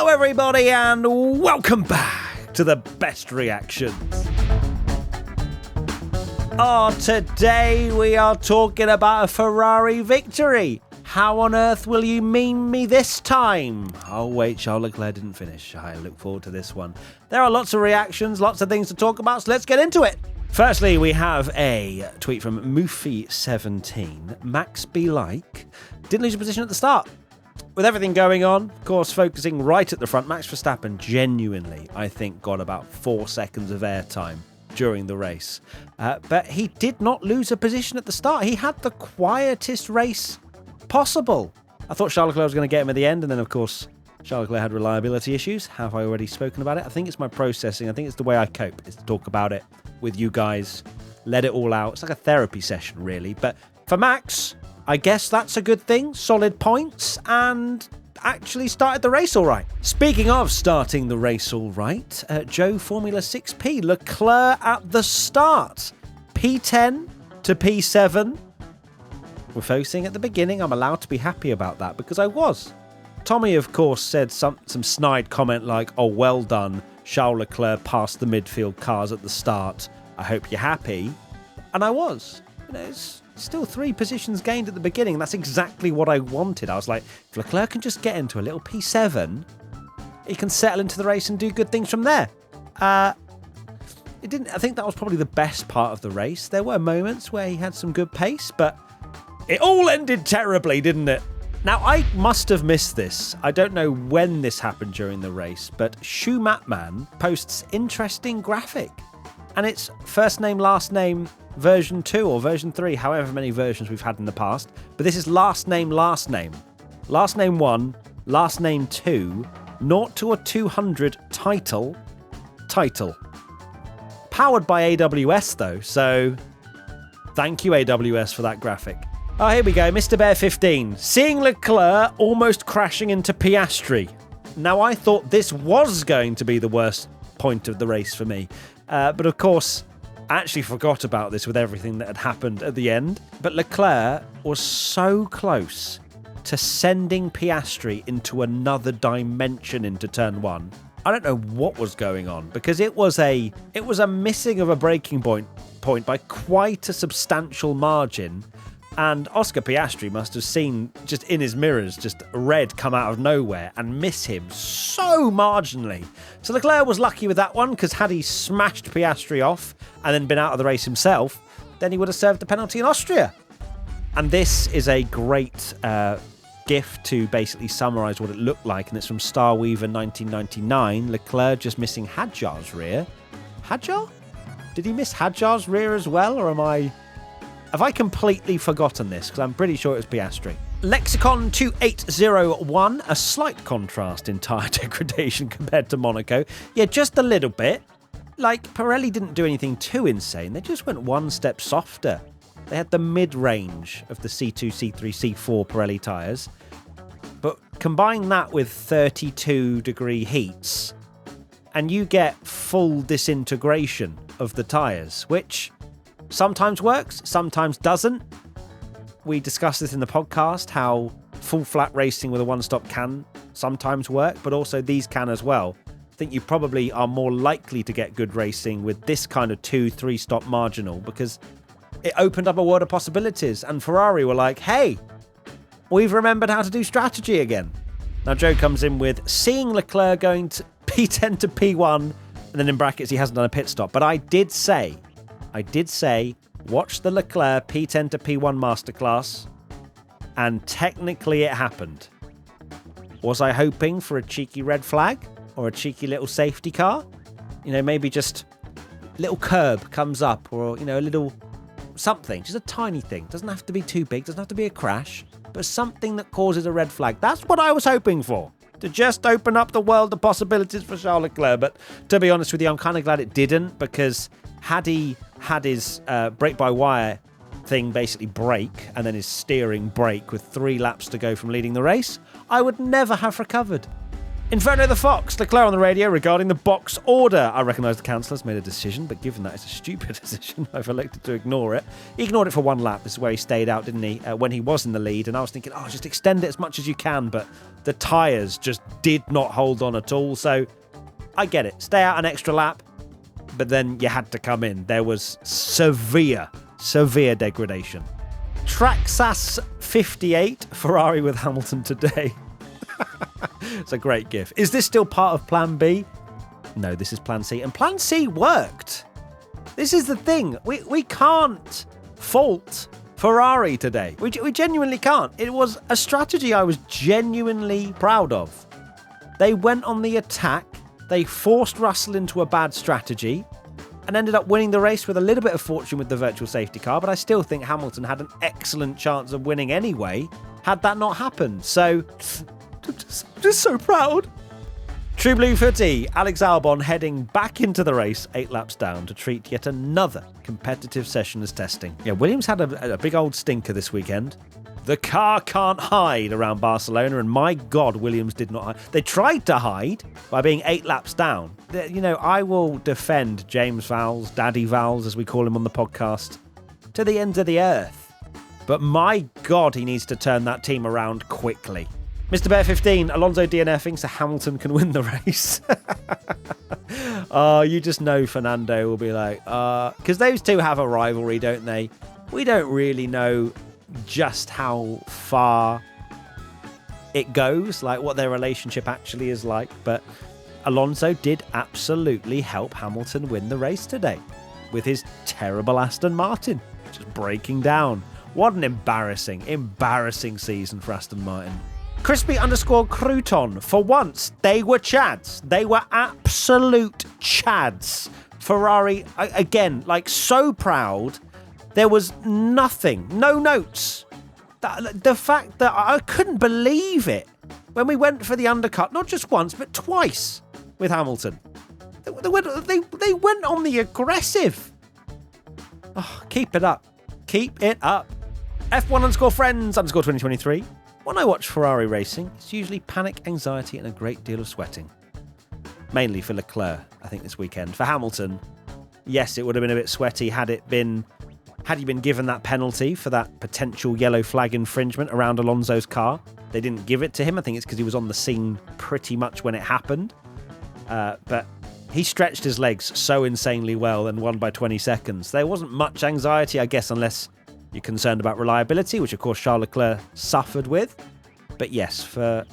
Hello everybody and welcome back to the best reactions. Today we are talking about a Ferrari victory. How on earth will you mean me this time? Oh wait, Charles Leclerc didn't finish. I look forward to this one. There are lots of reactions, lots of things to talk about, so let's get into it. Firstly, we have a tweet from Moofy17. Max be like, didn't lose your position at the start. With everything going on, of course, focusing right at the front, Max Verstappen genuinely, I think, got about 4 seconds of airtime during the race. But he did not lose a position at the start. He had the quietest race possible. I thought Charles Leclerc was going to get him at the end, and then, of course, Charles Leclerc had reliability issues. Have I already spoken about it? I think it's my processing. I think it's the way I cope, is to talk about it with you guys, let it all out. It's like a therapy session, really. But for Max, I guess that's a good thing. Solid points and actually started the race all right. Speaking of starting the race all right, Joe Formula 6P, Leclerc at the start. P10 to P7. We're focusing at the beginning. I'm allowed to be happy about that because I was. Tommy, of course, said some snide comment like, oh, well done. Charles Leclerc passed the midfield cars at the start. I hope you're happy. And I was. It's still 3 positions gained at the beginning. That's exactly what I wanted. I was like, if Leclerc can just get into a little P7, he can settle into the race and do good things from there. It didn't. I think that was probably the best part of the race. There were moments where he had some good pace, but it all ended terribly, didn't it? Now, I must have missed this. I don't know when this happened during the race, but Shoematman posts interesting graphic. And it's first name, last name, version 2 or version 3, however many versions we've had in the past. But this is last name, last name. Last name 1, last name 2, 0 to a 200 title. Powered by AWS though, so thank you AWS for that graphic. Oh, here we go, Mr. Bear 15. Seeing Leclerc almost crashing into Piastri. Now, I thought this was going to be the worst point of the race for me. But of course, I actually forgot about this with everything that had happened at the end. But Leclerc was so close to sending Piastri into another dimension into turn 1. I don't know what was going on because it was a missing of a braking point by quite a substantial margin. And Oscar Piastri must have seen, just in his mirrors, just red come out of nowhere and miss him so marginally. So Leclerc was lucky with that one, because had he smashed Piastri off and then been out of the race himself, then he would have served the penalty in Austria. And this is a great GIF to basically summarise what it looked like, and it's from Starweaver 1999. Leclerc just missing Hadjar's rear. Hadjar? Did he miss Hadjar's rear as well, or have I completely forgotten this? Because I'm pretty sure it was Piastri. Lexicon 2801, a slight contrast in tyre degradation compared to Monaco. Yeah, just a little bit. Like, Pirelli didn't do anything too insane. They just went one step softer. They had the mid-range of the C2, C3, C4 Pirelli tyres. But combine that with 32-degree heats, and you get full disintegration of the tyres, which sometimes works, sometimes doesn't. We discussed this in the podcast, how full flat racing with a one-stop can sometimes work, but also these can as well. I think you probably are more likely to get good racing with this kind of 2-3 stop marginal, because it opened up a world of possibilities, and Ferrari were like, hey, we've remembered how to do strategy again. Now Joe comes in with seeing Leclerc going to P10 to P1, and then in brackets he hasn't done a pit stop. But I did say, watch the Leclerc P10 to P1 masterclass, and technically it happened. Was I hoping for a cheeky red flag or a cheeky little safety car? You know, maybe just a little curb comes up, or, you know, a little something, just a tiny thing. Doesn't have to be too big, doesn't have to be a crash, but something that causes a red flag. That's what I was hoping for, to just open up the world of possibilities for Charles Leclerc. But to be honest with you, I'm kind of glad it didn't, because had he had his brake-by-wire thing basically break, and then his steering break with 3 laps to go from leading the race, I would never have recovered. Inferno the Fox, Leclerc on the radio regarding the box order. I recognise the councillors made a decision, but given that it's a stupid decision, I've elected to ignore it. He ignored it for one lap. This is where he stayed out, didn't he, when he was in the lead. And I was thinking, just extend it as much as you can. But the tyres just did not hold on at all. So I get it. Stay out an extra lap. But then you had to come in. There was severe degradation. Traxas 58, Ferrari with Hamilton today. It's a great gif. Is this still part of Plan B? No, this is Plan C. And Plan C worked. This is the thing. We can't fault Ferrari today. We genuinely can't. It was a strategy I was genuinely proud of. They went on the attack. They forced Russell into a bad strategy and ended up winning the race with a little bit of fortune with the virtual safety car. But I still think Hamilton had an excellent chance of winning anyway, had that not happened. So... Just so proud. True Blue Footy, Alex Albon heading back into the race 8 laps down to treat yet another competitive session as testing. Yeah, Williams had a big old stinker this weekend. The car can't hide around Barcelona, and my God, Williams did not hide. They tried to hide by being 8 laps down. I will defend James Vowles, Daddy Vowles, as we call him on the podcast, to the ends of the earth. But my God, he needs to turn that team around quickly. Mr. Bear 15, Alonso DNFing so Hamilton can win the race. You just know Fernando will be like, because those two have a rivalry, don't they? We don't really know just how far it goes, like what their relationship actually is like. But Alonso did absolutely help Hamilton win the race today with his terrible Aston Martin just breaking down. What an embarrassing season for Aston Martin. Crispy_Crouton. For once, they were chads. They were absolute chads. Ferrari, again, so proud. There was nothing, no notes. The fact that I couldn't believe it when we went for the undercut, not just once, but twice with Hamilton. They went on the aggressive. Keep it up. Keep it up. F1_friends_2023. When I watch Ferrari racing, it's usually panic, anxiety, and a great deal of sweating. Mainly for Leclerc, I think, this weekend. For Hamilton, yes, it would have been a bit sweaty had he been given that penalty for that potential yellow flag infringement around Alonso's car. They didn't give it to him. I think it's because he was on the scene pretty much when it happened. But he stretched his legs so insanely well and won by 20 seconds. There wasn't much anxiety, I guess, unless you're concerned about reliability, which of course Charles Leclerc suffered with. But yes, for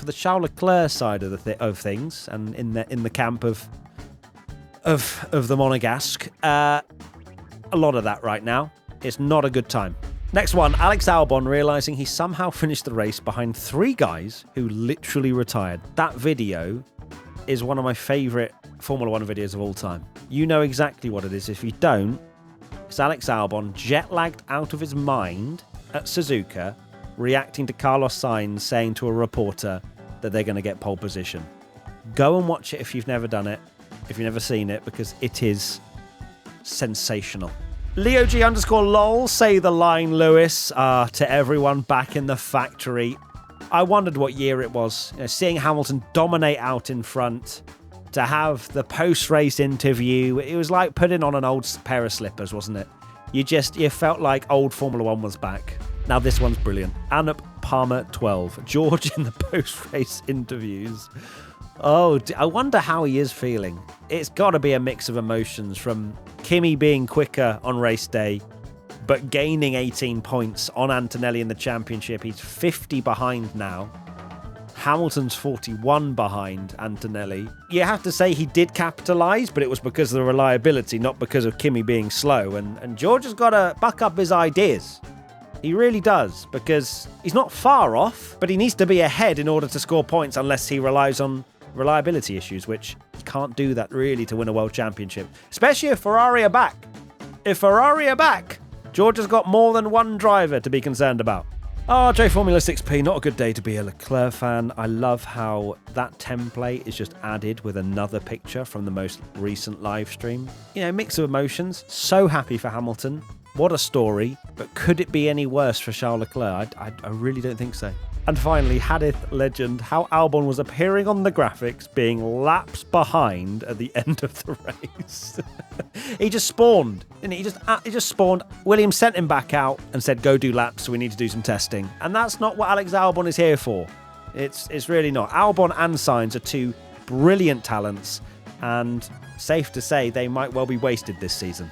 the Charles Leclerc side of things, and in the camp of the Monegasque, a lot of that right now. It's not a good time. Next one, Alex Albon realising he somehow finished the race behind 3 guys who literally retired. That video is one of my favourite Formula 1 videos of all time. You know exactly what it is. If you don't, it's Alex Albon jet-lagged out of his mind at Suzuka, reacting to Carlos Sainz saying to a reporter that they're going to get pole position. Go and watch it if you've never done it, if you've never seen it, because it is sensational. LeoG_lol, say the line, Lewis, to everyone back in the factory. I wondered what year it was. Seeing Hamilton dominate out in front, to have the post-race interview, it was like putting on an old pair of slippers, wasn't it? You felt like old Formula 1 was back. Now this one's brilliant. Anup Palmer 12. George in the post-race interviews. Oh, I wonder how he is feeling. It's got to be a mix of emotions, from Kimi being quicker on race day, but gaining 18 points on Antonelli in the championship. He's 50 behind now. Hamilton's 41 behind Antonelli. You have to say he did capitalise, but it was because of the reliability, not because of Kimi being slow. And George has got to buck up his ideas. He really does, because he's not far off, but he needs to be ahead in order to score points, unless he relies on reliability issues, which he can't do that really to win a world championship, especially if Ferrari are back. If Ferrari are back, George has got more than one driver to be concerned about. J Formula 6P, not a good day to be a Leclerc fan. I love how that template is just added with another picture from the most recent live stream. Mix of emotions. So happy for Hamilton. What a story. But could it be any worse for Charles Leclerc? I really don't think so. And finally, Hadith legend, how Albon was appearing on the graphics being laps behind at the end of the race. He just spawned. And he just spawned. Williams sent him back out and said, go do laps, so we need to do some testing. And that's not what Alex Albon is here for. It's really not. Albon and Sainz are two brilliant talents, and safe to say they might well be wasted this season.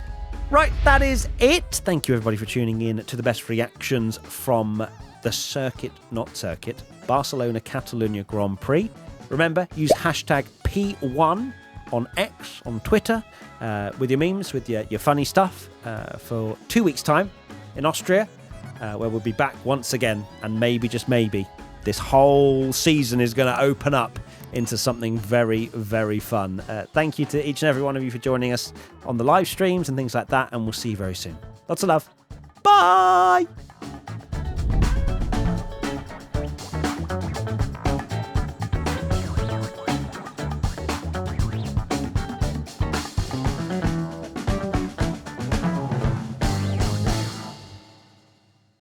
Right, that is it. Thank you everybody for tuning in to the best reactions from the circuit, not circuit, Barcelona-Catalunya Grand Prix. Remember, use hashtag P1 on X, on Twitter, with your memes, with your funny stuff, for 2 weeks' time in Austria, where we'll be back once again, and maybe, just maybe, this whole season is going to open up into something very, very fun. Thank you to each and every one of you for joining us on the live streams and things like that, and we'll see you very soon. Lots of love. Bye!